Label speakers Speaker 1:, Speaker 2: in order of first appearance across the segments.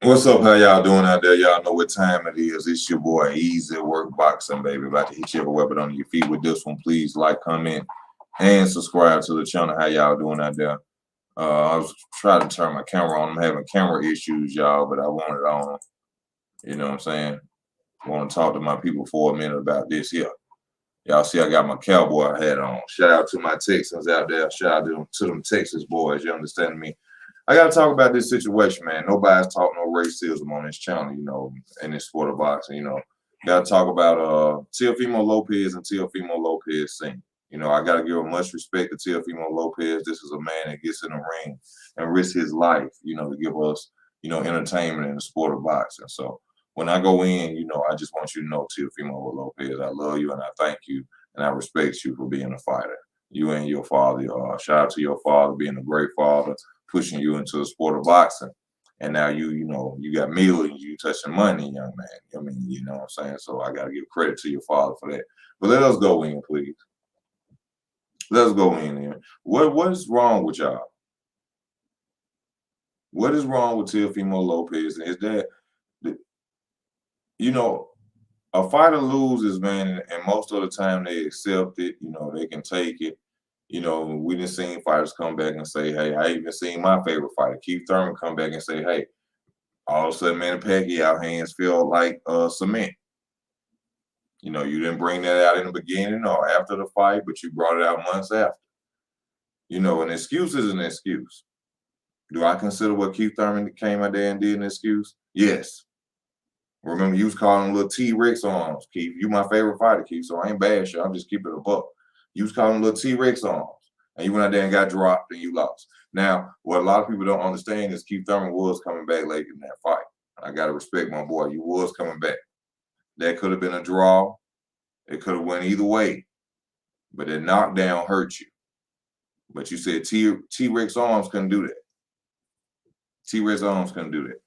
Speaker 1: What's up? How y'all doing out there? Y'all know what time it is. It's your boy Easy Work Boxing, baby. About to hit you every weapon on your feet with this one. Please like, comment, and subscribe to the channel. How y'all doing out there? I was trying to turn my camera on. I'm having camera issues, y'all, but I want it on. You know what I'm saying? I want to talk to my people for a minute about this here. Y'all see I got my cowboy hat on. Shout out to my Texans out there. Shout out to them Texas boys. You understand me? I got to talk about this situation, man. Nobody's talking no racism on this channel, in this sport of boxing. Got to talk about Teofimo Lopez and Teofimo Lopez Snr. I got to give much respect to Teofimo Lopez. This is a man that gets in the ring and risks his life, to give us, entertainment in the sport of boxing. So when I go in, I just want you to know, Teofimo Lopez, I love you and I thank you and I respect you for being a fighter. You and your father. Shout out to your father being a great father, pushing you into the sport of boxing. And now you got millions, you touching money, young man. I mean, you know what I'm saying? So I gotta give credit to your father for that. But let us go in, please. Let's go in here. What is wrong with y'all? What is wrong with Teofimo Lopez? Is that you know a fighter loses, man, and most of the time they accept it. They can take it. We done seen fighters come back and say, hey, I even seen my favorite fighter, Keith Thurman, come back and say, hey, all of a sudden, man, Pacquiao hands feel like cement. You didn't bring that out in the beginning or after the fight, but you brought it out months after. An excuse is an excuse. Do I consider what Keith Thurman came out there and did an excuse? Yes. Remember, you was calling little T-Rex arms, Keith. You my favorite fighter, Keith, so I ain't bad shit. I'm just keeping it a buck. You was calling little T-Rex arms, and you went out there and got dropped and you lost. Now, what a lot of people don't understand is Keith Thurman was coming back late in that fight. I got to respect my boy. You was coming back. That could have been a draw. It could have went either way. But that knockdown hurt you. But you said T-Rex arms couldn't do that. T-Rex arms couldn't do that.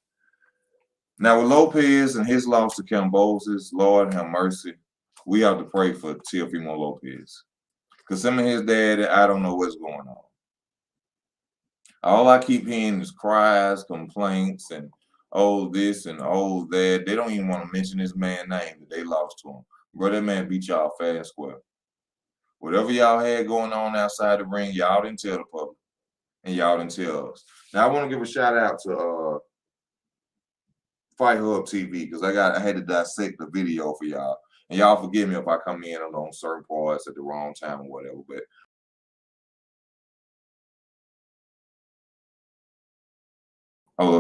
Speaker 1: Now, with Lopez and his loss to Kambosos, Lord have mercy, we have to pray for Teofimo Lopez. Because him and his dad, I don't know what's going on. All I keep hearing is cries, complaints, and oh this and oh that. They don't even want to mention this man's name that they lost to him. Bro, that man beat y'all fair and square. Whatever y'all had going on outside the ring, y'all didn't tell the public. And y'all didn't tell us. Now, I want to give a shout out to Fight Hub TV because I had to dissect the video for y'all. And y'all forgive me if I come in on certain parts at the wrong time or whatever. But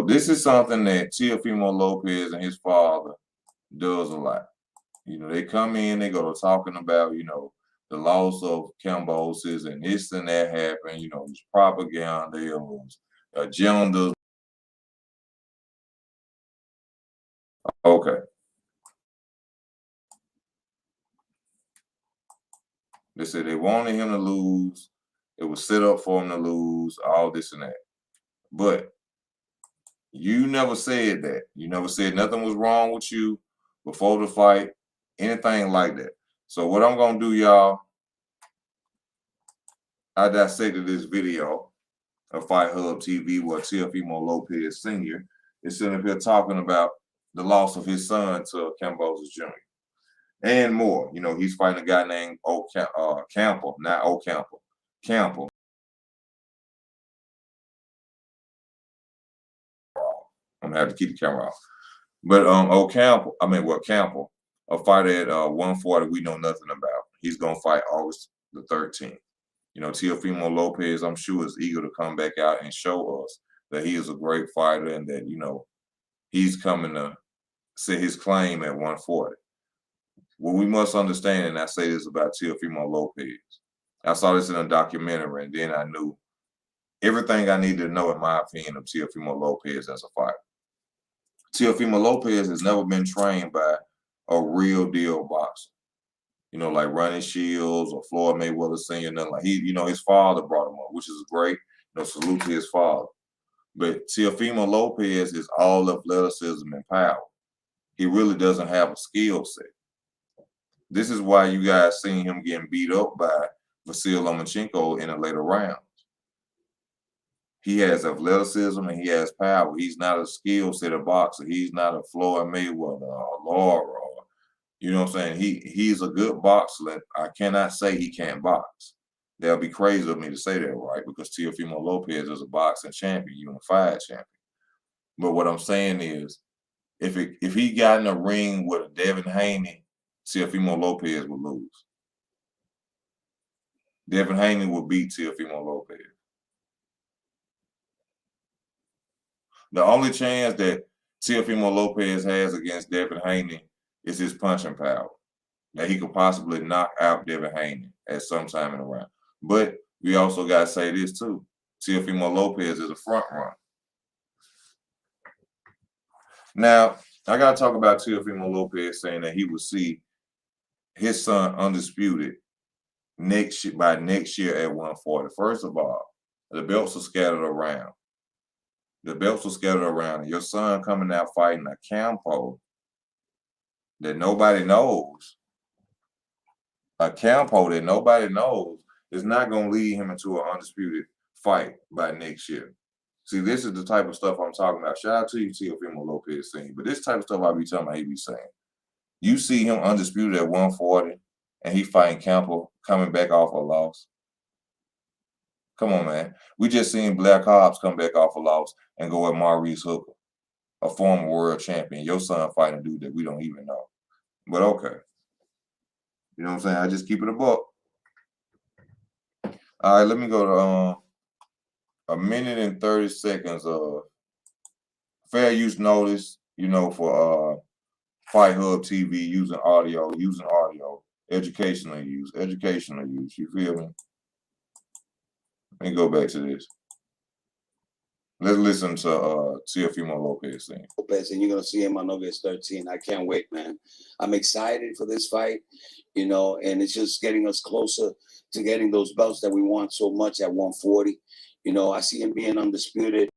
Speaker 1: this is something that Teofimo Lopez and his father does a lot. They come in, they go to talking about, the loss of Kambosos and this and that happened, it's propaganda, it was agenda. Okay. They said they wanted him to lose. It was set up for him to lose, all this and that. But you never said that. You never said nothing was wrong with you before the fight, anything like that. So what I'm going to do, y'all, I dissected this video of Fight Hub TV where Teofimo Lopez Sr. is sitting up here talking about the loss of his son to Kambosos Jr. and more. He's fighting a guy named Campbell, not O'Campbell. Campbell. I'm gonna have to keep the camera off. But Campbell, a fighter at 140 we know nothing about. He's gonna fight August the 13th. Teofimo Lopez, I'm sure, is eager to come back out and show us that he is a great fighter and that, he's coming to set his claim at 140. What we must understand, and I say this about Teofimo Lopez, I saw this in a documentary and then I knew everything I needed to know, in my opinion, of Teofimo Lopez as a fighter. Teofimo Lopez has never been trained by a real deal boxer. Like Ronnie Shields or Floyd Mayweather Sr., nothing like his father brought him up, which is great. Salute to his father. But Teofimo Lopez is all athleticism and power. He really doesn't have a skill set. This is why you guys seen him getting beat up by Vasyl Lomachenko in the later rounds. He has athleticism and he has power. He's not a skill setter boxer. He's not a Floyd Mayweather or Laura, or you know what I'm saying. He's a good boxer. I cannot say he can't box. They'll be crazy of me to say that, right? Because Teofimo Lopez is a boxing champion, unified champion. But what I'm saying is, if he got in a ring with a Devin Haney, Teofimo Lopez would lose. Devin Haney would beat Teofimo Lopez. The only chance that Teofimo Lopez has against Devin Haney is his punching power. That he could possibly knock out Devin Haney at some time in the round. But we also got to say this too. Teofimo Lopez is a front runner. Now, I got to talk about Teofimo Lopez saying that he will see his son undisputed by next year at 140. First of all, the belts are scattered around. The belts are scattered around. And your son coming out fighting a Campo that nobody knows, a Campo that nobody knows, is not going to lead him into an undisputed fight by next year. See, this is the type of stuff I'm talking about. Shout out to you, Teofimo Lopez saying, but this type of stuff I be telling he be saying. You see him undisputed at 140, and he fighting Campo coming back off a loss. Come on, man. We just seen Black Hobbs come back off a loss and go at Maurice Hooker, a former world champion. Your son fighting a dude that we don't even know. But okay. You know what I'm saying? I just keep it a buck. All right, let me go to 1 minute and 30 seconds of fair use notice, you know, for Fight Hub TV using audio, educational use, you feel me? Let me go back to this. Let's listen to Teofimo Lopez sing.
Speaker 2: Lopez, and you're going to see him on August 13. I can't wait, man. I'm excited for this fight, you know, and it's just getting us closer to getting those belts that we want so much at 140. You know, I see him being undisputed.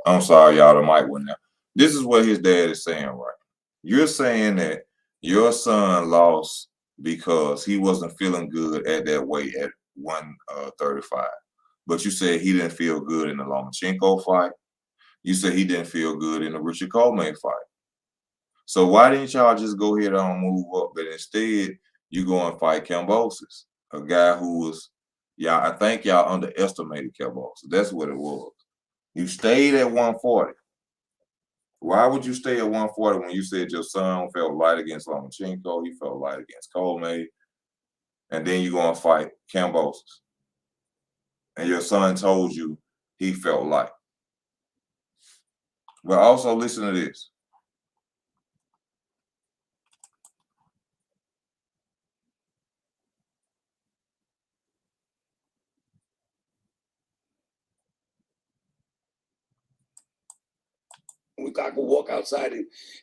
Speaker 1: I'm sorry, y'all, the mic went out. This is what his dad is saying, right? You're saying that your son lost because he wasn't feeling good at that weight at 135. But you said he didn't feel good in the Lomachenko fight. You said he didn't feel good in the Richard Coleman fight. So why didn't y'all just go ahead and move up? But instead, you go and fight Kambosos, a guy who was, I think y'all underestimated Kambosos. That's what it was. You stayed at 140. Why would you stay at 140 when you said your son felt light against Lomachenko, he felt light against Coleman, and then you go and fight Kambosos, and your son told you he felt light? But also listen to this.
Speaker 2: I could walk outside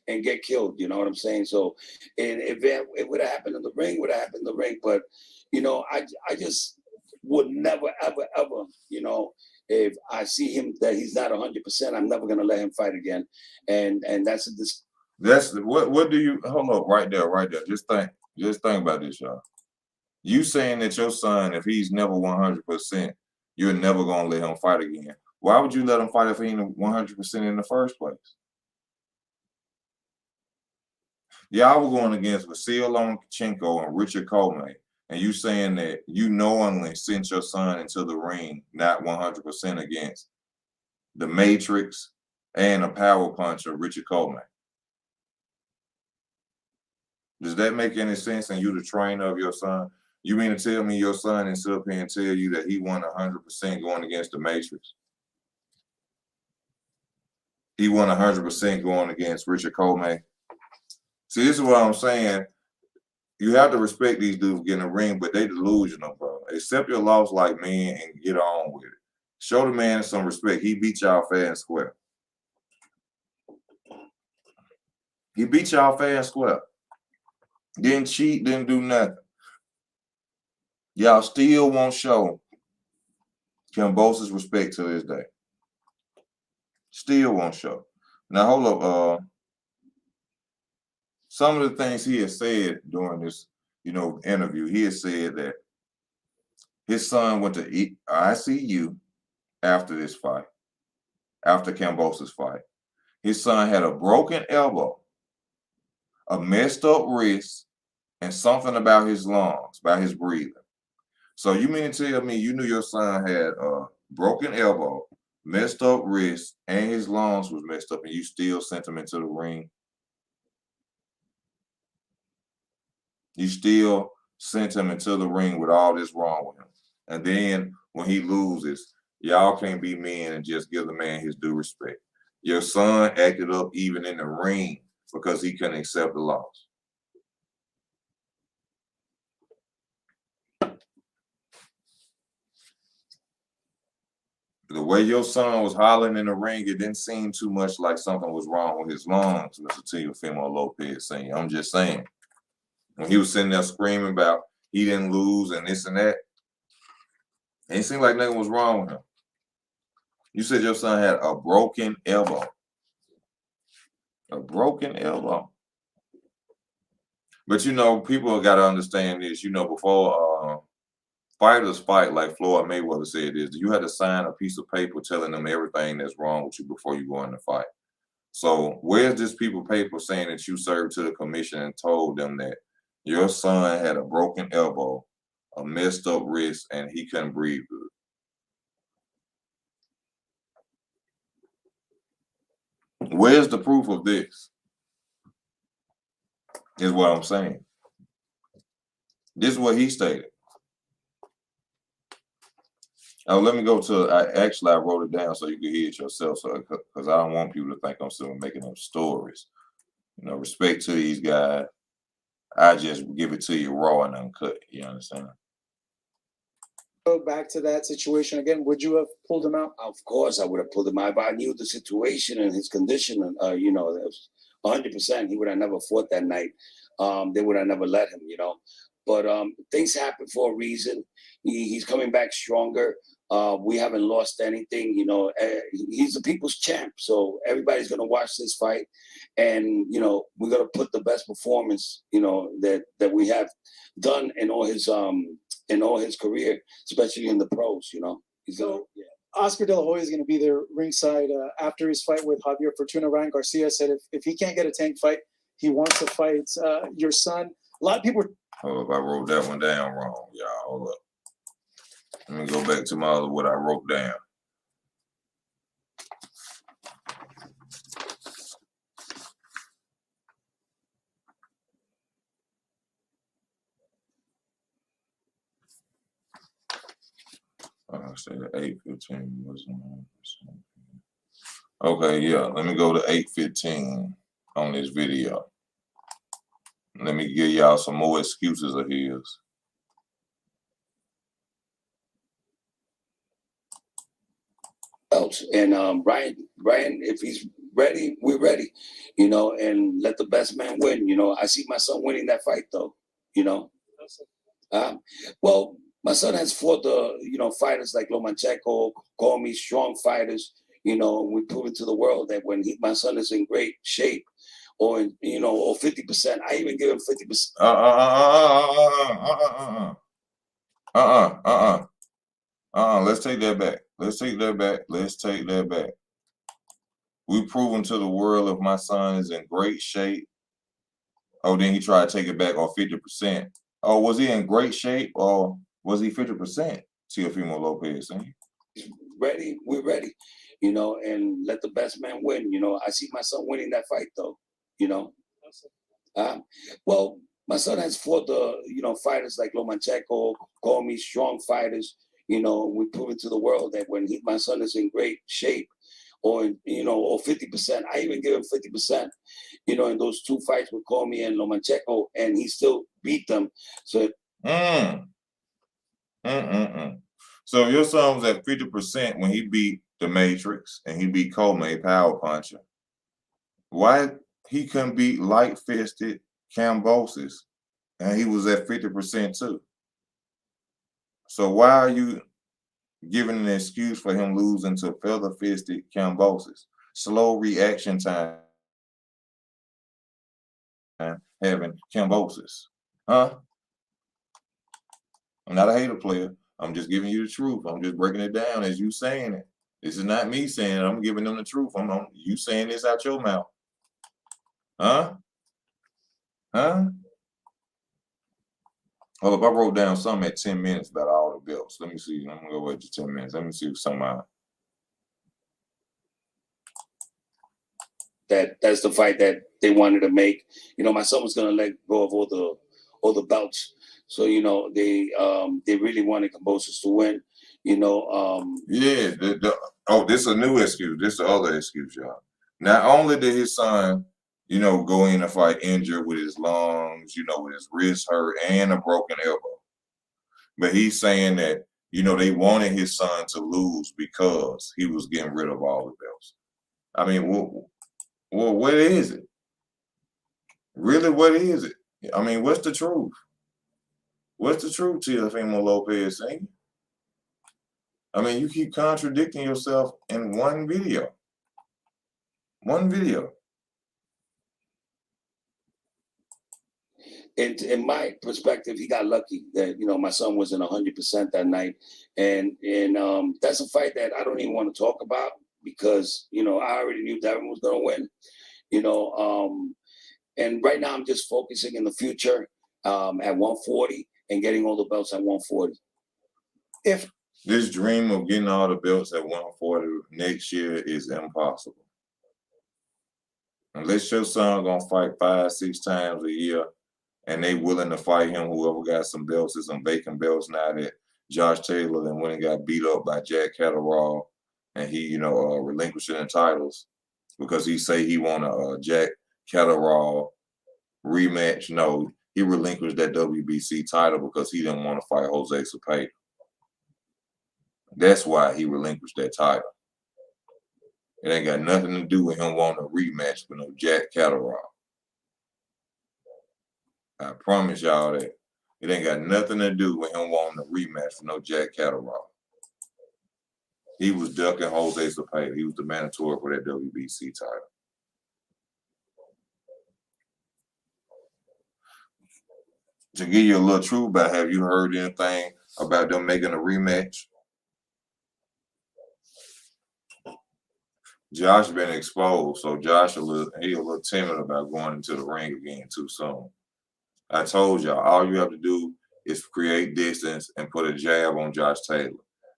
Speaker 2: and get killed, you know what I'm saying? So, and if it would have happened in the ring, would have happened in the ring. But, you know, I just would never, ever, ever, you know, if I see him that he's not 100%, I'm never going to let him fight again. And that's
Speaker 1: what do you, hold up, right there. Just think about this, y'all. You saying that your son, if he's never 100%, you're never going to let him fight again. Why would you let him fight if he ain't 100% in the first place? Y'all were going against Vasil Lomachenko and Richard Coleman. and you saying that you knowingly sent your son into the ring not 100% against the Matrix and a power puncher, Richard Coleman. Does that make any sense? And you the trainer of your son? You mean to tell me your son didn't sit up here and tell you that he won 100% going against the Matrix? He won 100% going against Richard Coleman. See, this is what I'm saying. You have to respect these dudes getting a ring, but they delusional, bro. Accept your loss like men and get on with it. Show the man some respect. He beat y'all fair and square. He beat y'all fair and square. Didn't cheat, didn't do nothing. Y'all still won't show Kambosos respect to this day. Still won't show. Now hold up. Some of the things he has said during this, interview, he has said that his son went to ICU after this fight, after Kambosos' fight. His son had a broken elbow, a messed up wrist, and something about his lungs, about his breathing. So you mean to tell me you knew your son had a broken elbow, messed up wrist, and his lungs was messed up, and you still sent him into the ring? You still sent him into the ring with all this wrong with him. And then when he loses, y'all can't be men and just give the man his due respect. Your son acted up even in the ring because he couldn't accept the loss. The way your son was hollering in the ring, it didn't seem too much like something was wrong with his lungs, Mr. Teofimo Lopez saying. I'm just saying. When he was sitting there screaming about he didn't lose and this and that, it seemed like nothing was wrong with him. You said your son had a broken elbow. A broken elbow. But people got to understand this. Before fighters fight, like Floyd Mayweather said this, you had to sign a piece of paper telling them everything that's wrong with you before you go in the fight. So where's this piece of paper saying that you served to the commission and told them that your son had a broken elbow, a messed up wrist, and he couldn't breathe good? Where's the proof of this? Is what I'm saying. This is what he stated. Oh, let me go to, I wrote it down so you can hear it yourself, because I don't want people to think I'm still making up stories. Respect to these guys. I just give it to you raw and uncut. You understand?
Speaker 3: Go back to that situation again. Would you have pulled him out?
Speaker 2: Of course, I would have pulled him out. If I knew the situation and his condition, that was 100%. He would have never fought that night. They would have never let him. But things happen for a reason. He's coming back stronger. We haven't lost anything. He's the people's champ. So everybody's gonna watch this fight, and we're gonna put the best performance that we have done in all his career, especially in the pros. He's gonna. Yeah.
Speaker 3: Oscar De La Hoya is going to be there ringside after his fight with Javier Fortuna. Ryan Garcia said if he can't get a tank fight, he wants to fight your son. A lot of people.
Speaker 1: Hold up, I wrote that one down wrong, y'all. Hold up. Let me go back to what I wrote down. I said 8:15 wasn't 100%. Okay, yeah. Let me go to 8:15 on this video. Let me give y'all some more excuses of his.
Speaker 2: Else. And Brian, if he's ready, we're ready, and let the best man win. I see my son winning that fight though, well, my son has fought fighters like Lomachenko, call me strong fighters, we prove it to the world that when my son is in great shape or, or 50%, I even give him 50%.
Speaker 1: Let's take that back. Let's take that back. We've proven to the world if my son is in great shape. Oh, then he tried to take it back on 50%. or was he in great shape, or was he 50%? Teofimo Lopez,
Speaker 2: Ready, we're ready, you know, and let the best man win. You know, I see my son winning that fight, though. You know, well, my son has fought fighters like Lomachenko, call me strong fighters. You know, we prove it to the world that when my son is in great shape, or 50%, I even give him 50%. You know, in those two fights with Comey and Lomachenko, and he still beat them. So.
Speaker 1: So your son was at 50% when he beat the Matrix and he beat Comey, Power Puncher. Why he couldn't beat light-fisted Cambosis, and he was at 50% too? So why are you giving an excuse for him losing to feather-fisted Cambosis? Slow reaction time, having Cambosis, huh? I'm not a hater player. I'm just giving you the truth. I'm just breaking it down as you saying it. This is not me saying it. I'm giving them the truth. You saying this out your mouth. Huh? Huh? Well, if I wrote down something at 10 minutes about all the belts, let me see. I'm going to go wait to 10 minutes. Let me see some
Speaker 2: That's the fight that they wanted to make. You know, my son was going to let go of all the belts. So, you know, they really wanted Cambosis to win. You know,
Speaker 1: yeah. This is a new excuse. This is the other excuse, y'all. Not only did his son, go in a fight injured with his lungs, with his wrist hurt and a broken elbow, but he's saying that, they wanted his son to lose because he was getting rid of all the belts. I mean, well, what is it? Really, what is it? I mean, what's the truth? What's the truth, Teofimo Lopez? I mean, you keep contradicting yourself in one video. One video.
Speaker 2: In my perspective, he got lucky that, my son wasn't 100% that night. And that's a fight that I don't even want to talk about because, I already knew Devin was going to win, and right now I'm just focusing in the future at 140 and getting all the belts at 140.
Speaker 1: If this dream of getting all the belts at 140 next year is impossible. Unless your son gonna fight 5-6 times a year and they willing to fight him, whoever got some belts, is some vacant belts now that Josh Taylor then went and got beat up by Jack Catterall and he, relinquishing the titles because he say he want a Jack Catterall rematch. No, he relinquished that WBC title because he didn't want to fight Jose Cepeda. That's why he relinquished that title. It ain't got nothing to do with him wanting a rematch with no Jack Catterall. I promise y'all that. It ain't got nothing to do with him wanting a rematch with no Jack Catterall. He was ducking Jose Cepeda. He was the mandatory for that WBC title. To give you a little truth about, have you heard anything about them making a rematch? Josh been exposed, so Josh he a little timid about going into the ring again too soon. I told y'all, all you have to do is create distance and put a jab on Josh Taylor.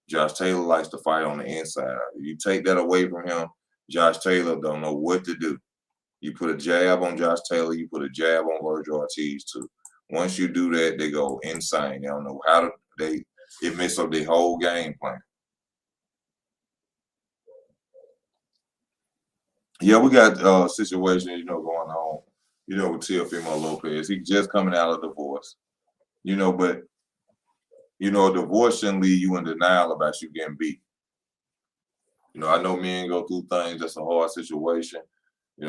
Speaker 1: Josh Taylor likes to fight on the inside. If you take that away from him, Josh Taylor don't know what to do. You put a jab on Josh Taylor, you put a jab on Virgil Ortiz too. Once you do that, they go insane. They don't know how it mess up their whole game plan. Yeah, we got a situation, going on, with Teofimo Lopez. He's just coming out of divorce, but, a divorce shouldn't leave you in denial about you getting beat. I know men go through things. That's a hard situation.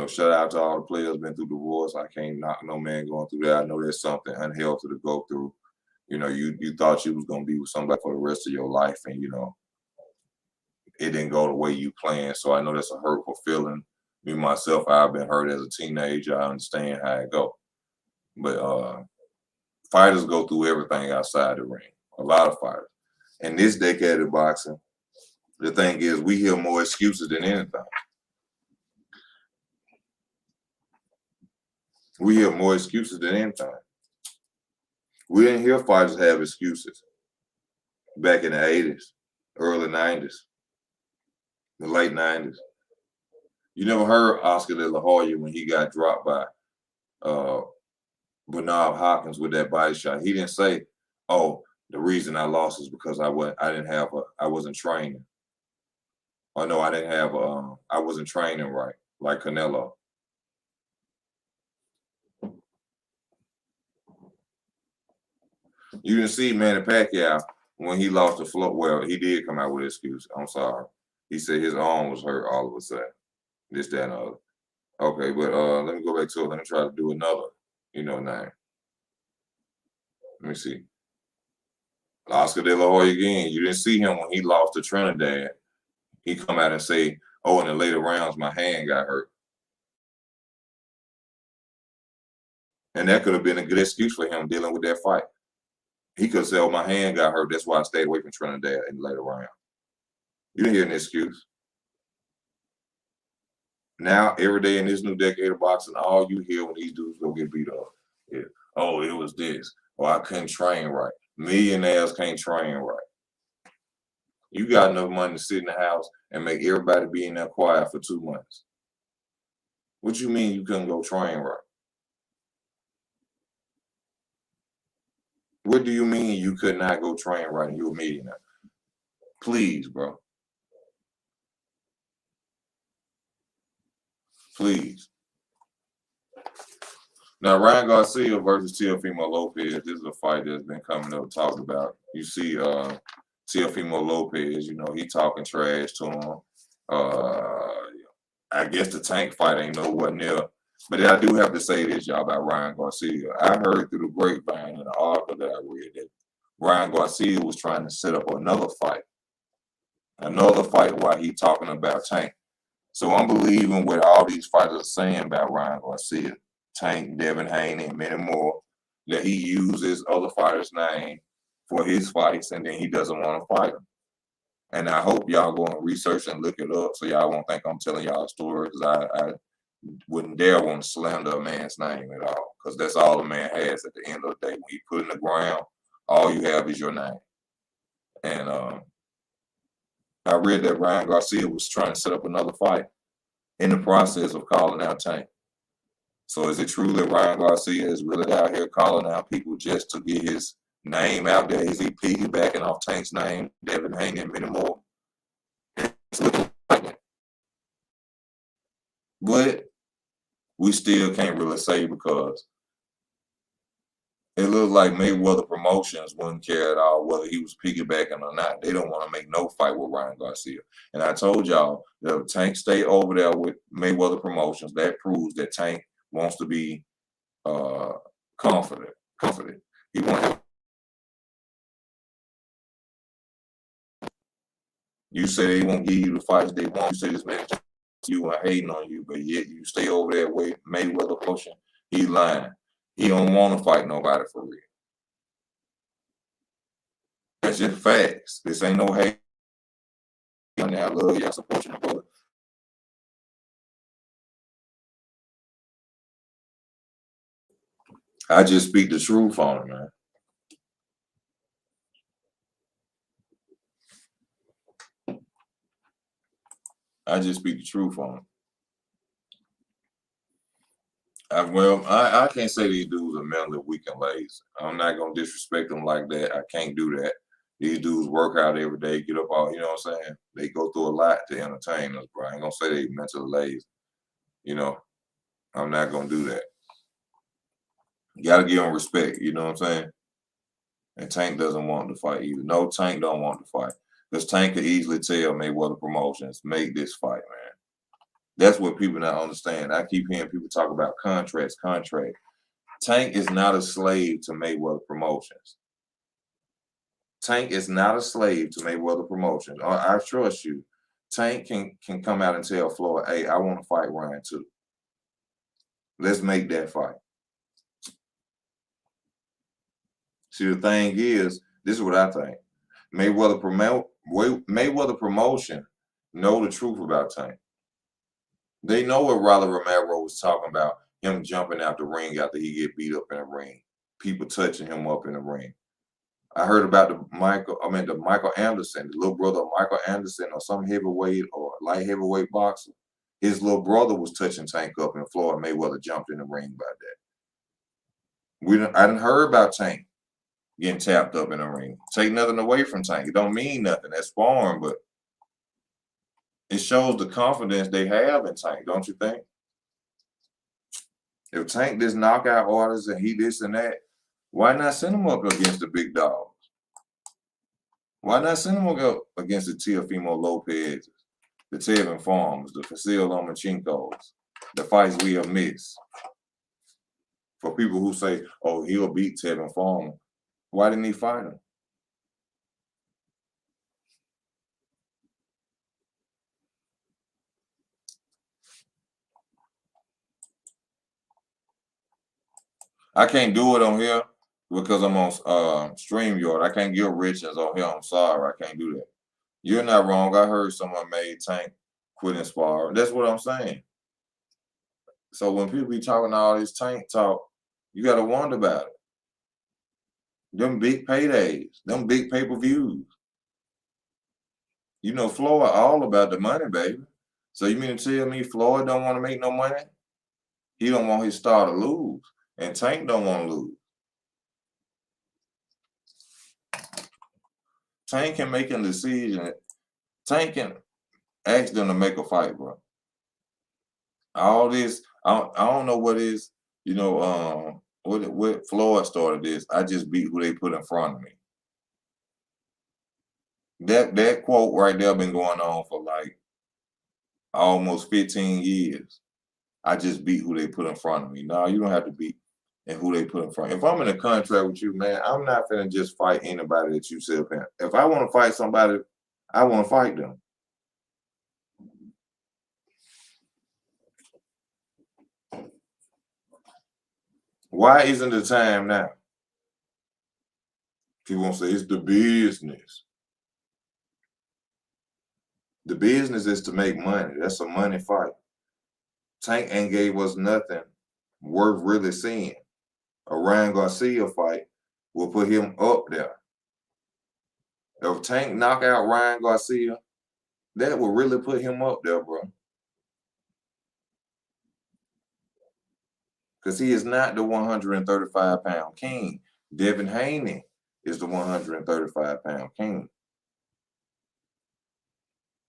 Speaker 1: Shout out to all the players been through divorce. I can't knock no man going through that. I know there's something unhealthy to go through. You thought you was going to be with somebody for the rest of your life, and, it didn't go the way you planned. So I know that's a hurtful feeling. Me, myself, I've been hurt as a teenager. I understand how it go. But fighters go through everything outside the ring. A lot of fighters. In this decade of boxing, the thing is we hear more excuses than anything. We hear more excuses than anything. We didn't hear fighters have excuses back in the 80s, early 90s, the late 90s. You never heard Oscar De La Hoya when he got dropped by Bernard Hopkins with that body shot. He didn't say, "Oh, the reason I lost is because I wasn't training." Or no, I wasn't training right, like Canelo. You didn't see Manny Pacquiao when he lost the floor. Well, he did come out with an excuse. I'm sorry. He said his arm was hurt all of a sudden. This, that, and the other. Okay, but let me go back to it. Let me try to do another, name. Let me see. Oscar De La Hoya again. You didn't see him when he lost to Trinidad. He come out and say, "Oh, in the later rounds, my hand got hurt." And that could have been a good excuse for him dealing with that fight. He could say, "Oh, my hand got hurt. That's why I stayed away from Trinidad in the later round." You didn't hear an excuse. Now, every day in this new decade of boxing, all you hear when these dudes go get beat up is, "Oh, it was this. Oh, I couldn't train right." Millionaires can't train right. You got enough money to sit in the house and make everybody be in there quiet for 2 months. What you mean you couldn't go train right? What do you mean you could not go train right and you're a millionaire? Please, bro. Please. Now, Ryan Garcia versus Teofimo Lopez. This is a fight that's been coming up, talked about. You see Teofimo Lopez, he talking trash to him. I guess the Tank fight ain't nowhere near. But I do have to say this, y'all, about Ryan Garcia. I heard through the grapevine in the article that I read that Ryan Garcia was trying to set up another fight while he talking about Tank. So I'm believing what all these fighters are saying about Ryan Garcia, Tank, Devin Haney, and many more, that he uses other fighters' name for his fights, and then he doesn't want to fight them. And I hope y'all go and research and look it up so y'all won't think I'm telling y'all a story, because I wouldn't dare want to slander a man's name at all, because that's all a man has at the end of the day. When you put in the ground, all you have is your name. And I read that Ryan Garcia was trying to set up another fight in the process of calling out Tank. So is it true that Ryan Garcia is really out here calling out people just to get his name out there? Is he piggybacking off Tank's name, Devin Haney, and many more? It's looking like it. But we still can't really say, because it looks like Mayweather Promotions wouldn't care at all whether he was piggybacking or not. They don't want to make no fight with Ryan Garcia. And I told y'all that if Tank stay over there with Mayweather Promotions, that proves that Tank wants to be confident. He wants. You say they won't give you the fights they want. You say this man you are hating on you, but yet you stay over there with Mayweather Promotion. He lying. He don't want to fight nobody for real. That's just facts. This ain't no hate. I love y'all, support your brother. I just speak the truth on it, man. I just speak the truth on it. I can't say these dudes are mentally weak and lazy. I'm not going to disrespect them like that. I can't do that. These dudes work out every day, get up all, you know what I'm saying? They go through a lot to entertain us, bro. I ain't going to say they mentally lazy. I'm not going to do that. You got to give them respect, you know what I'm saying? And Tank doesn't want to fight either. No, Tank don't want to fight. Because Tank could easily tell Mayweather Promotions, make this fight, man. That's what people not understand. I keep hearing people talk about contracts. Tank is not a slave to Mayweather Promotions. Tank is not a slave to Mayweather Promotions. I trust you. Tank can come out and tell Floyd, "Hey, I want to fight Ryan too. Let's make that fight." See, the thing is, this is what I think. Mayweather Promotion know the truth about Tank. They know what Rolly Romero was talking about, him jumping out the ring after he get beat up in the ring. people touching him up in the ring. I heard about the Michael Anderson, the little brother of Michael Anderson, or some heavyweight or light heavyweight boxer. His little brother was touching Tank up, and Floyd Mayweather jumped in the ring about that. I didn't heard about Tank getting tapped up in the ring. Take nothing away from Tank. It don't mean nothing. That's foreign, but it shows the confidence they have in Tank, don't you think? If Tank does knockout orders and he this and that, why not send him up against the big dogs? Why not send him up against the Teofimo Lopez, the Tevin Farms, the Vasil Lomachenkos, the fights we have missed? For people who say, oh, he'll beat Tevin Farm, why didn't he fight him? I can't do it on here because I'm on StreamYard. I can't give Richards on here. I'm sorry, I can't do that. You're not wrong. I heard someone made Tank quit sparring. That's what I'm saying. So when people be talking all this Tank talk, you got to wonder about it. Them big paydays, them big pay-per-views. You know, Floyd all about the money, baby. So you mean to tell me Floyd don't want to make no money? He don't want his star to lose. And Tank don't want to lose. Tank can make a decision. Tank can ask them to make a fight, bro. All this, I don't know what is, you know, what Floyd started this. I just beat who they put in front of me. That quote right there been going on for like almost 15 years. I just beat who they put in front of me. No, you don't have to beat and who they put in front. If I'm in a contract with you, man, I'm not finna just fight anybody that you sit up in. If I want to fight somebody, I want to fight them. Why isn't the time now? People won't say it's the business. The business is to make money. That's a money fight. Tank ain't gave us nothing worth really seeing. A Ryan Garcia fight will put him up there. If Tank knock out Ryan Garcia, that will really put him up there, bro. Because he is not the 135-pound king. Devin Haney is the 135-pound king.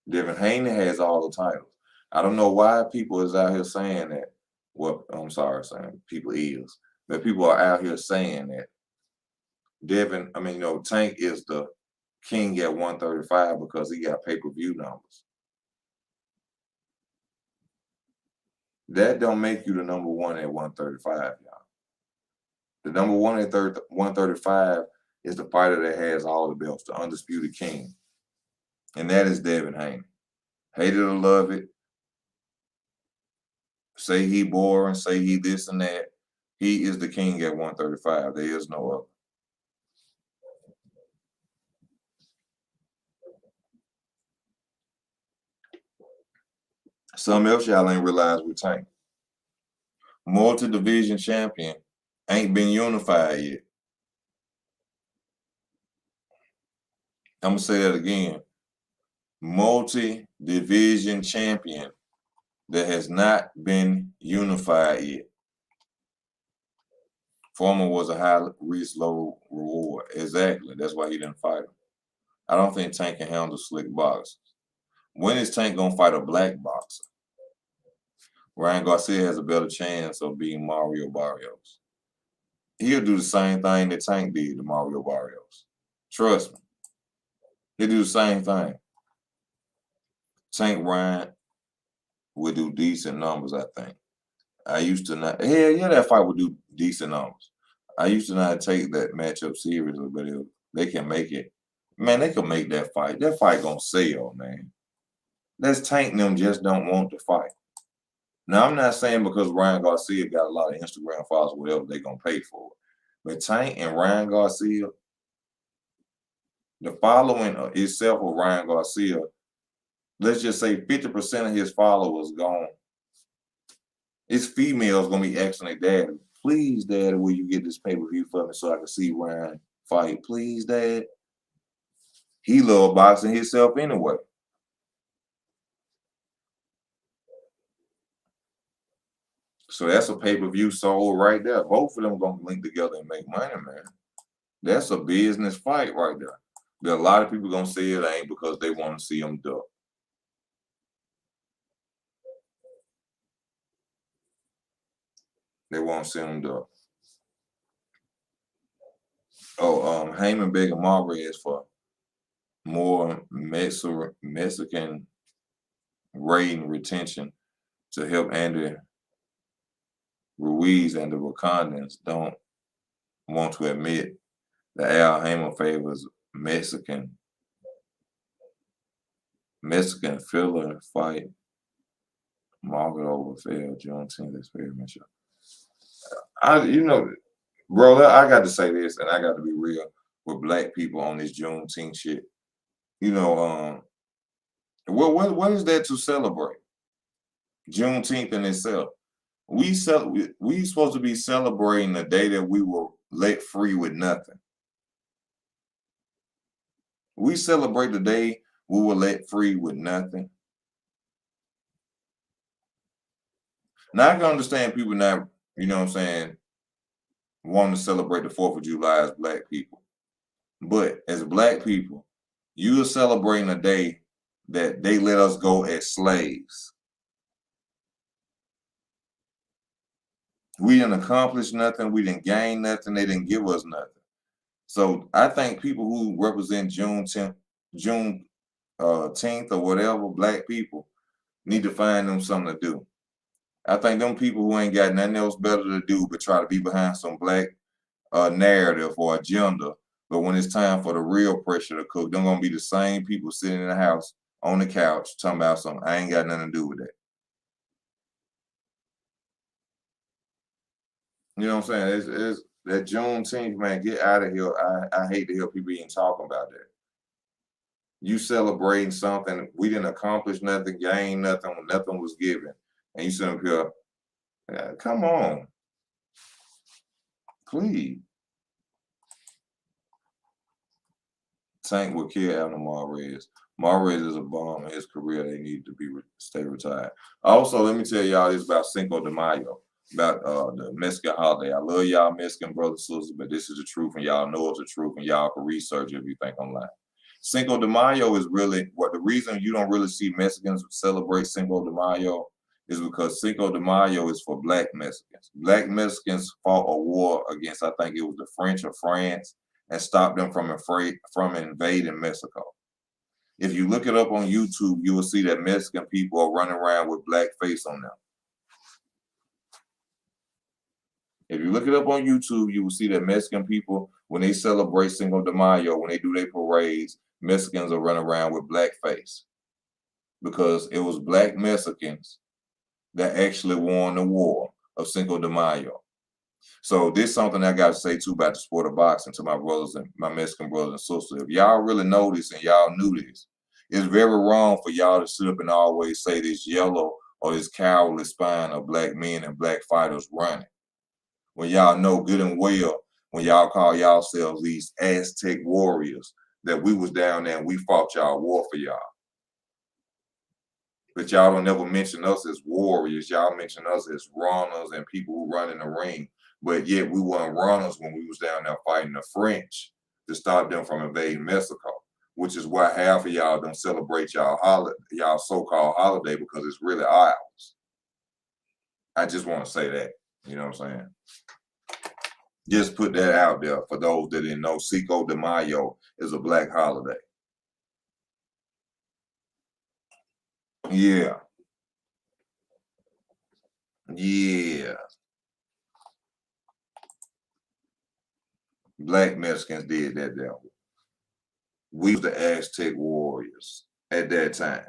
Speaker 1: Devin Haney has all the titles. I don't know why people is out here saying that. Well, I'm sorry, saying people is. But people are out here saying that Tank is the king at 135 because he got pay-per-view numbers. That don't make you the number one at 135, y'all. The number one at 135 is the fighter that has all the belts, the undisputed king. And that is Devin Haney. Hate it or love it. Say he boring, say he this and that. He is the king at 135. There is no other. Something else y'all ain't realized with Tank. Multi-division champion ain't been unified yet. I'm going to say that again. Multi-division champion that has not been unified yet. Former was a high risk, low reward. Exactly. That's why he didn't fight him. I don't think Tank can handle slick boxers. When is Tank going to fight a black boxer? Ryan Garcia has a better chance of beating Mario Barrios. He'll do the same thing that Tank did to Mario Barrios. Trust me. He'll do the same thing. Tank Ryan would do decent numbers, I think. I used to not. Hell yeah, that fight would do decent numbers. I used to not take that matchup seriously, but if they can make it, man, they can make that fight. That fight gonna sell, man. That's Tank and them just don't want to fight. Now, I'm not saying because Ryan Garcia got a lot of Instagram followers, whatever, they gonna pay for it. But Tank and Ryan Garcia, the following itself of Ryan Garcia, let's just say 50% of his followers gone. His females gonna be asking their dad Please, Dad, will you get this pay-per-view for me so I can see Ryan fight? Please, Dad. He love boxing himself anyway. So that's a pay-per-view sold right there. Both of them gonna link together and make money, man. That's a business fight right there. There are a lot of people gonna say it ain't because they want to see him duck. They won't see him duck. Oh, Heyman begging Marvarez for more Mexican rating retention to help Andy Ruiz and the Wakandans don't want to admit that Al Heyman favors Mexican filler fight. Market over failed Juneteenth experiment show. Bro, I got to say this, and I got to be real with black people on this Juneteenth shit. What is that to celebrate? Juneteenth in itself. We supposed to be celebrating the day that we were let free with nothing. We celebrate the day we were let free with nothing. Now I can understand people not, wanting to celebrate the 4th of July as black people. But as black people, you are celebrating a day that they let us go as slaves. We didn't accomplish nothing. We didn't gain nothing. They didn't give us nothing. So I think people who represent Juneteenth or whatever, black people, need to find them something to do. I think them people who ain't got nothing else better to do but try to be behind some black narrative or agenda, but when it's time for the real pressure to cook, they're gonna be the same people sitting in the house on the couch talking about something. I ain't got nothing to do with that. You know what I'm saying? It's that Juneteenth, man, get out of here. I hate to hear people even talking about that. You celebrating something, we didn't accomplish nothing, gain nothing, nothing was given. And you sit up here, come on. Please. Tank will kill Abner Mares. Mares is a bomb in his career. They need to stay retired. Also, let me tell y'all this about Cinco de Mayo, about the Mexican holiday. I love y'all Mexican brothers and sisters, but this is the truth, and y'all know it's the truth, and y'all can research it if you think I'm lying. Cinco de Mayo is really the reason you don't really see Mexicans celebrate Cinco de Mayo is because Cinco de Mayo is for black Mexicans. Black Mexicans fought a war against, I think it was the French or France, and stopped them from invading Mexico. If you look it up on YouTube, you will see that Mexican people are running around with black face on them. If you look it up on YouTube, you will see that Mexican people, when they celebrate Cinco de Mayo, when they do their parades, Mexicans are running around with black face. Because it was black Mexicans that actually won the war of Cinco de Mayo. So this is something I got to say too about the sport of boxing to my brothers and my Mexican brothers and sisters. If y'all really know this and y'all knew this, it's very wrong for y'all to sit up and always say this yellow or this cowardly spine of black men and black fighters running. When y'all know good and well, when y'all call yourselves these Aztec warriors, that we was down there and we fought y'all war for y'all. But y'all don't never mention us as warriors. Y'all mention us as runners and people who run in the ring. But yet we weren't runners when we was down there fighting the French to stop them from invading Mexico, which is why half of y'all don't celebrate y'all so-called holiday, because it's really ours. I just want to say that, you know what I'm saying? Just put that out there for those that didn't know. Cinco de Mayo is a black holiday. Yeah. Yeah. Black Mexicans did that there. We was the Aztec warriors at that time.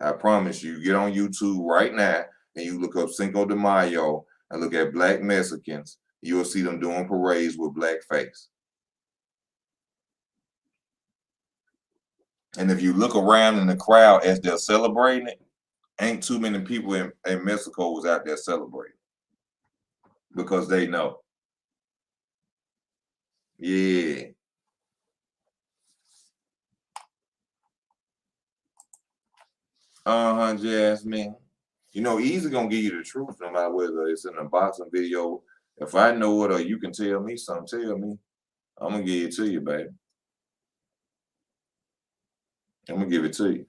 Speaker 1: I promise you, get on YouTube right now and you look up Cinco de Mayo and look at black Mexicans, you will see them doing parades with black face. And if you look around in the crowd as they're celebrating it, ain't too many people in Mexico was out there celebrating because they know. Yeah. Jasmine. You know, Easy gonna give you the truth no matter whether it's in a boxing video. If I know it or you can tell me something, tell me. I'm gonna give it to you, baby. I'm gonna give it to you.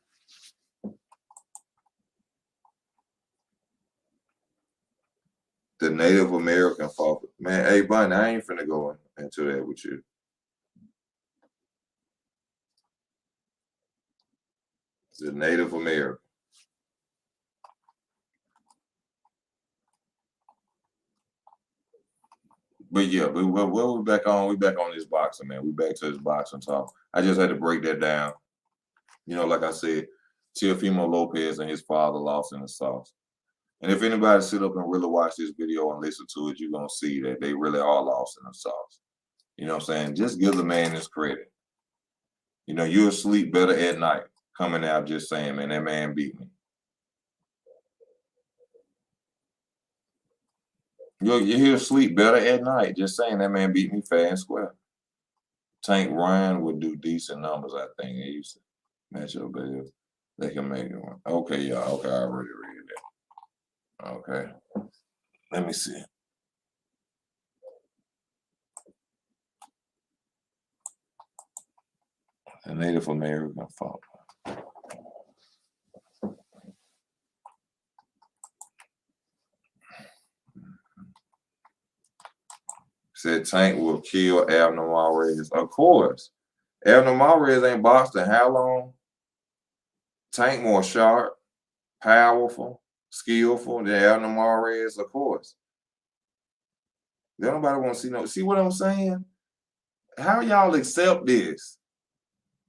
Speaker 1: The Native American folk. Man, hey, Bunny, I ain't finna go into that with you. The Native American. But yeah, but we back on. We back on this boxing, man. We back to this boxing talk. I just had to break that down. You know, like I said, Teofimo Lopez and his father lost in the sauce. And if anybody sit up and really watch this video and listen to it, you're gonna see that they really are lost in the sauce. You know what I'm saying? Just give the man his credit. You know, you'll sleep better at night coming out just saying, man, that man beat me. He'll sleep better at night just saying that man beat me fair and square. Tank Ryan would do decent numbers, I think. He used to match up, but they can make it one. Okay, y'all. Okay, I already read that. Okay. Let me see. A Native American folk. Said Tank will kill Abner Mares. Of course. Abner Mares ain't boxed in how long? Tank more sharp, powerful, skillful than Abner Mares, of course. Don't nobody want to see no. See what I'm saying? How y'all accept this?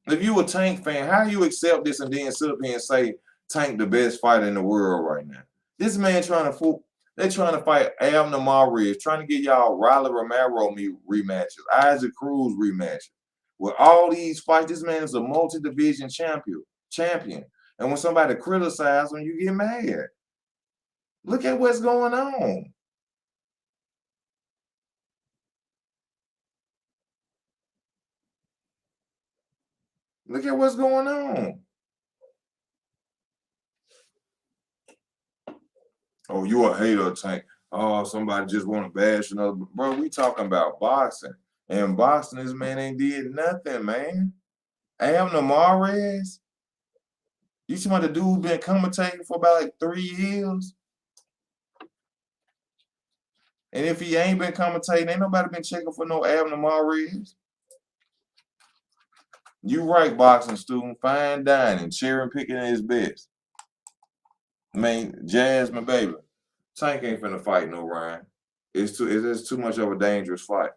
Speaker 1: If you a Tank fan, how you accept this and then sit up here and say Tank the best fighter in the world right now? This man trying to fool. They're trying to fight Abner Mares, trying to get y'all Riley Romero rematches, Isaac Cruz rematches. With all these fights, this man is a multi-division champion. And when somebody criticizes him, you get mad. Look at what's going on. Look at what's going on. Oh, you a hater, Tank. Oh, somebody just want to bash another. Bro, we talking about boxing. And boxing, this man ain't did nothing, man. Abner Mares, you talking about the dude who been commentating for about like 3 years? And if he ain't been commentating, ain't nobody been checking for no Abner Mares. You right, boxing student, fine dining, cherry picking at his best. I mean, Jasmine, baby, Tank ain't finna fight no Ryan. It's too much of a dangerous fight.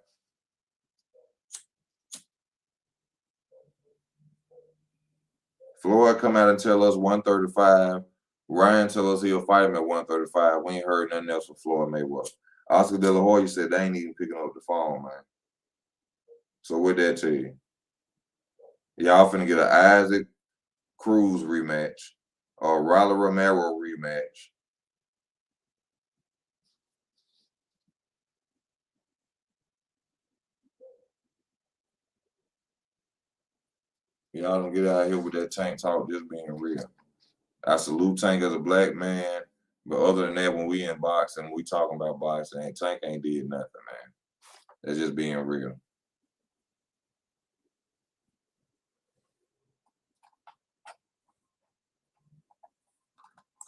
Speaker 1: Floyd come out and tell us 135. Ryan tell us he'll fight him at 135. We ain't heard nothing else from Floyd Mayweather. Oscar De La Hoya said they ain't even picking up the phone, man. So what that tell you? Y'all finna get an Isaac Cruz rematch or Riley Romero rematch. Y'all don't get out here with that Tank talk just being real. I salute Tank as a black man, but other than that, when we in boxing, we talking about boxing, Tank ain't did nothing, man. That's just being real.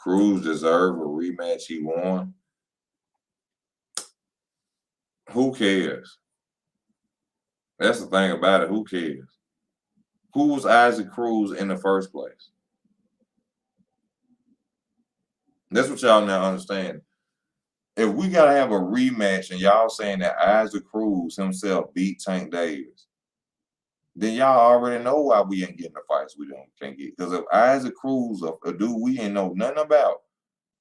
Speaker 1: Cruz deserved a rematch. He won. Who cares? That's the thing about it. Who cares? Who was Isaac Cruz in the first place? That's what y'all now understand. If we gotta have a rematch and y'all saying that Isaac Cruz himself beat Tank Davis, then y'all already know why we ain't getting the fights we can't get. Because if Isaac Cruz, a dude we ain't know nothing about,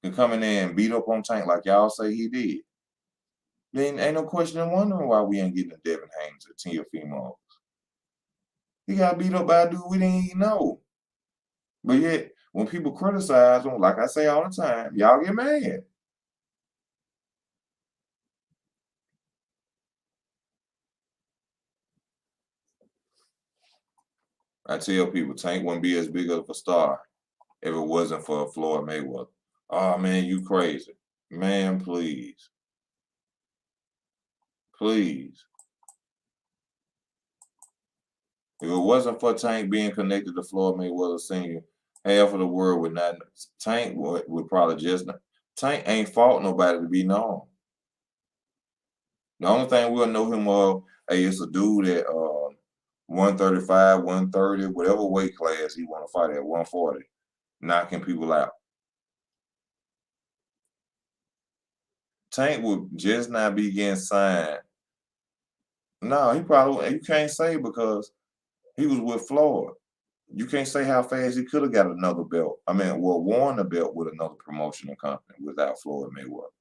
Speaker 1: can come in there and beat up on Tank like y'all say he did, then ain't no question in wondering why we ain't getting the Devin Haney or Teofimo. He got beat up by a dude we didn't even know. But yet, when people criticize them, like I say all the time, y'all get mad. I tell people Tank wouldn't be as big of a star if it wasn't for Floyd Mayweather. Oh man, you crazy. Man, please. Please. If it wasn't for Tank being connected to Floyd Mayweather Sr., half of the world would not. Tank would probably just not. Tank ain't fought nobody to be known. The only thing we'll know him of, hey, it's a dude at 135, 130, whatever weight class he want to fight at, 140, knocking people out. Tank would just not be getting signed. No, he probably, you can't say because he was with Floyd. You can't say how fast he could have got another belt. I mean, well, won the belt with another promotional company without Floyd Mayweather.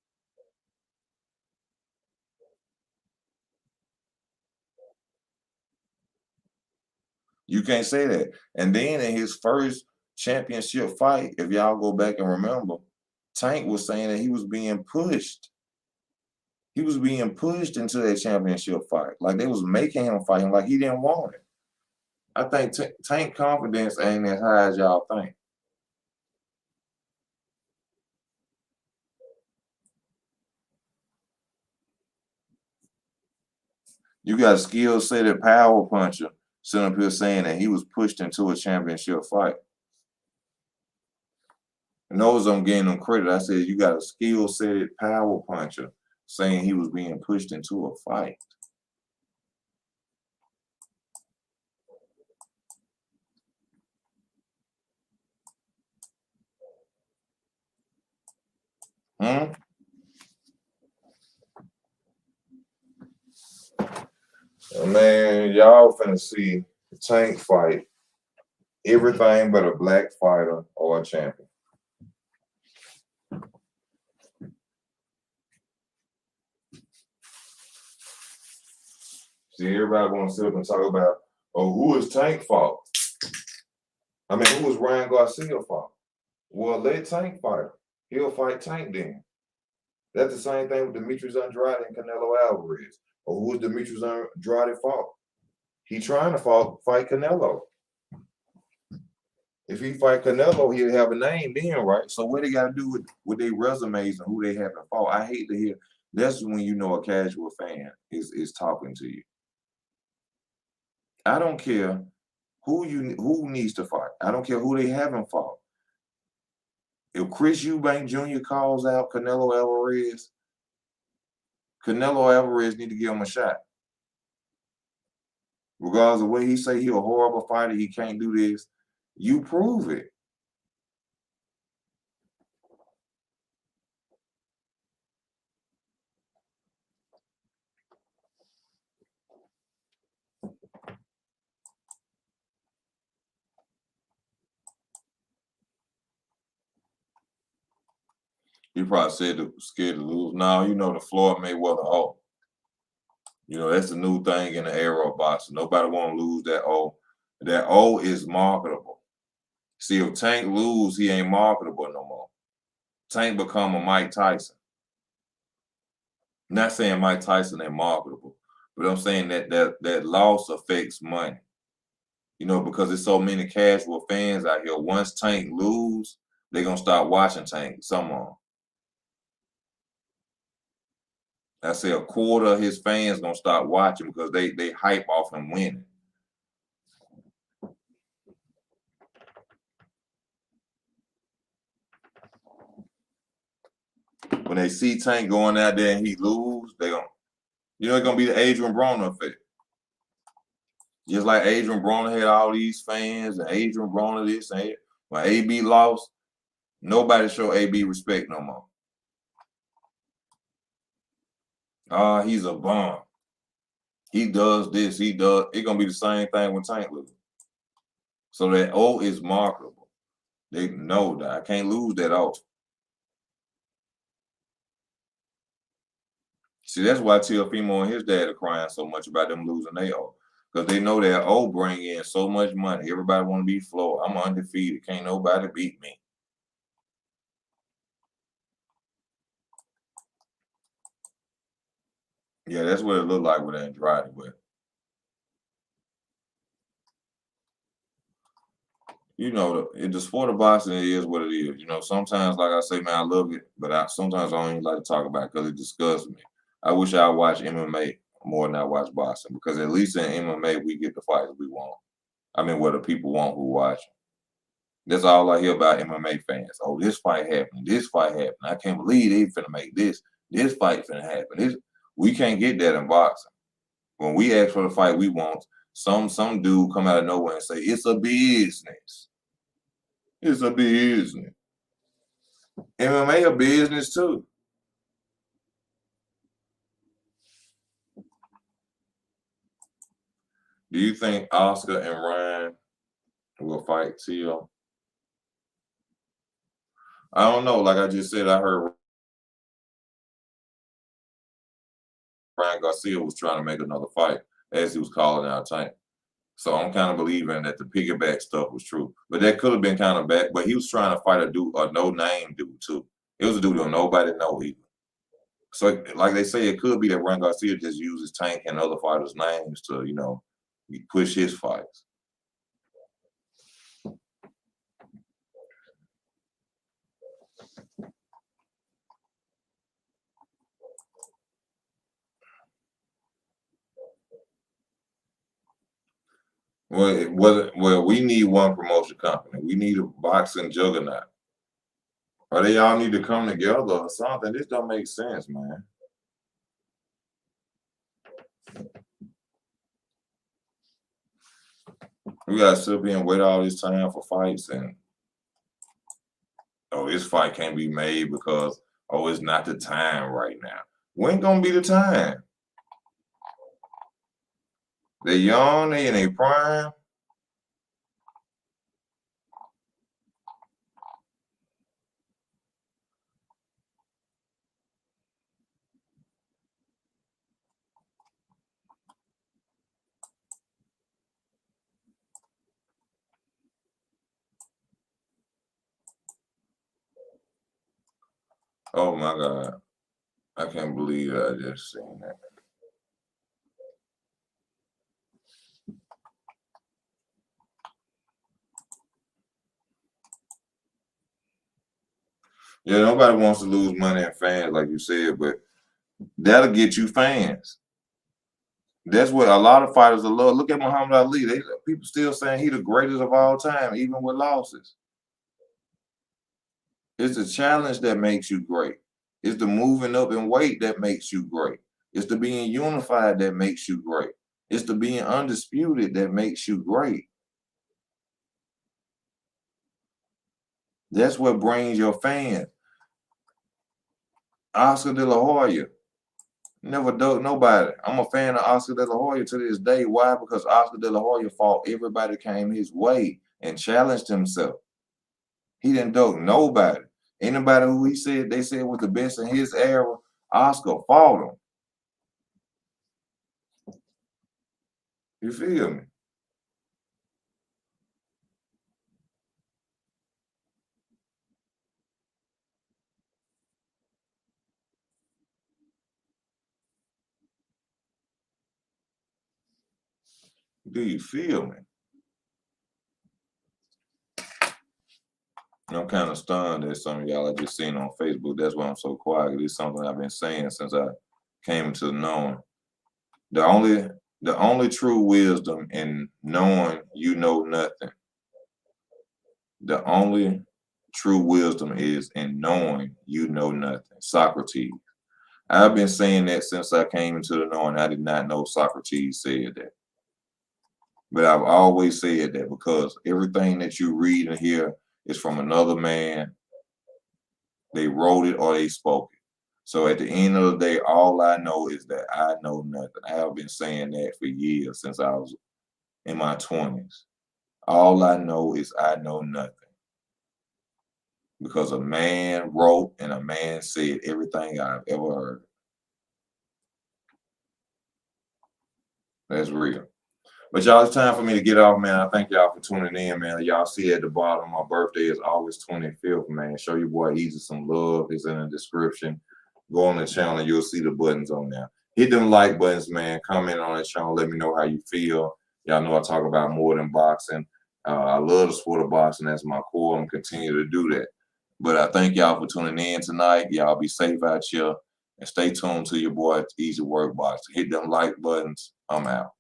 Speaker 1: You can't say that. And then in his first championship fight, if y'all go back and remember, Tank was saying that he was being pushed. He was being pushed into that championship fight. Like they was making him fight him like he didn't want it. I think Tank confidence ain't as high as y'all think. You got a skill set at power puncher sitting up here saying that he was pushed into a championship fight. And those I'm getting them credit. I said you got a skill set at power puncher saying he was being pushed into a fight. Hmm? Man, y'all finna see the Tank fight everything but a black fighter or a champion. See, everybody gonna sit up and talk about, oh, who is Tank fought? I mean, who is Ryan Garcia fought? Well, let Tank fight him. He'll fight Tank then. That's the same thing with Demetrius Andrade and Canelo Alvarez. Or who is Demetrius Andrade fought? He trying to fight Canelo. If he fight Canelo, he'll have a name then, right? So what they got to do with their resumes and who they haven't fought? I hate to hear. That's when you know a casual fan is talking to you. I don't care who needs to fight. I don't care who they haven't fought. If Chris Eubank Jr. calls out Canelo Alvarez need to give him a shot. Regardless of what he say, he a horrible fighter, he can't do this. You prove it. He probably said scared to lose. Now, you know the Floyd Mayweather O. You know, that's the new thing in the era of boxing. Nobody want to lose that O. That O is marketable. See, if Tank lose, he ain't marketable no more. Tank become a Mike Tyson. Not saying Mike Tyson ain't marketable, but I'm saying that loss affects money. You know, because there's so many casual fans out here. Once Tank lose, they're gonna start watching Tank. Someone. I say a quarter of his fans gonna start watching because they hype off him winning. When they see Tank going out there and he lose, they gonna, you know, it's gonna be the Adrian Broner effect. Just like Adrian Broner had all these fans and Adrian Broner this and that. When AB lost, nobody show AB respect no more. He's a bum. He does this, he does. It's gonna be the same thing when Tank loses. So that O is marketable. They know that I can't lose that O. See, that's why Teofimo and his dad are crying so much about them losing their O. because they know that bring in so much money. Everybody want to be Floyd. I'm undefeated. Can't nobody beat me. Yeah, that's what it looked like with Andrade. But you know, the sport of boxing is what it is. You know, sometimes, like I say, man, I love it, but sometimes I don't even like to talk about it because it disgusts me. I wish I watch MMA more than I watch boxing, because at least in MMA we get the fights we want. I mean, what the people want who watch. That's all I hear about MMA fans. Oh, this fight happened. This fight happened. I can't believe they finna make this. This fight finna happen. We can't get that in boxing. When we ask for the fight we want, some dude come out of nowhere and say it's a business. It's a business. MMA a business too. Do you think Oscar and Ryan will fight Teo? I don't know. Like I just said, I heard Ryan Garcia was trying to make another fight as he was calling out Tank. So I'm kind of believing that the piggyback stuff was true. But that could have been kind of bad. But he was trying to fight a no-name dude too. It was a dude that nobody know either. So like they say, it could be that Ryan Garcia just uses Tank and other fighters' names to, you know, push his fights. Well, we need one promotion company. We need a boxing juggernaut. Or they all need to come together or something. This don't make sense, man. We gotta sit up here and wait all this time for fights, and this fight can't be made because it's not the time right now. When gonna be the time? They young, they in their prime. Oh my God. I can't believe I just seen that. Yeah, nobody wants to lose money and fans, like you said, but that'll get you fans. That's what a lot of fighters will love. Look at Muhammad Ali. People still saying he the greatest of all time, even with losses. It's the challenge that makes you great. It's the moving up in weight that makes you great. It's the being unified that makes you great. It's the being undisputed that makes you great. That's what brings your fans. Oscar De La Hoya never dug nobody. I'm a fan of Oscar De La Hoya to this day. Why? Because Oscar De La Hoya fought everybody that came his way and challenged himself. He didn't dug nobody. Anybody who they said was the best in his era, Oscar fought him. You feel me? Do you feel me? I'm kind of stunned at some of y'all I just seen on Facebook. That's why I'm so quiet. It's something I've been saying since I came into the knowing. The only true wisdom in knowing you know nothing. The only true wisdom is in knowing you know nothing. Socrates. I've been saying that since I came into the knowing. I did not know Socrates said that. But I've always said that because everything that you read and hear is from another man. They wrote it or they spoke it. So at the end of the day, all I know is that I know nothing. I have been saying that for years, since I was in my 20s. All I know is I know nothing. Because a man wrote and a man said everything I've ever heard. That's real. But y'all, it's time for me to get off, man. I thank y'all for tuning in, man. Y'all see at the bottom, my birthday is August 25th, man. Show your boy Easy some love. It's in the description. Go on the channel, you'll see the buttons on there. Hit them like buttons, man. Comment on the channel. Let me know how you feel. Y'all know I talk about more than boxing. I love the sport of boxing. That's my core. I'm going to continue to do that. But I thank y'all for tuning in tonight. Y'all be safe out here. And stay tuned to your boy Easy Work Boxing. Hit them like buttons. I'm out.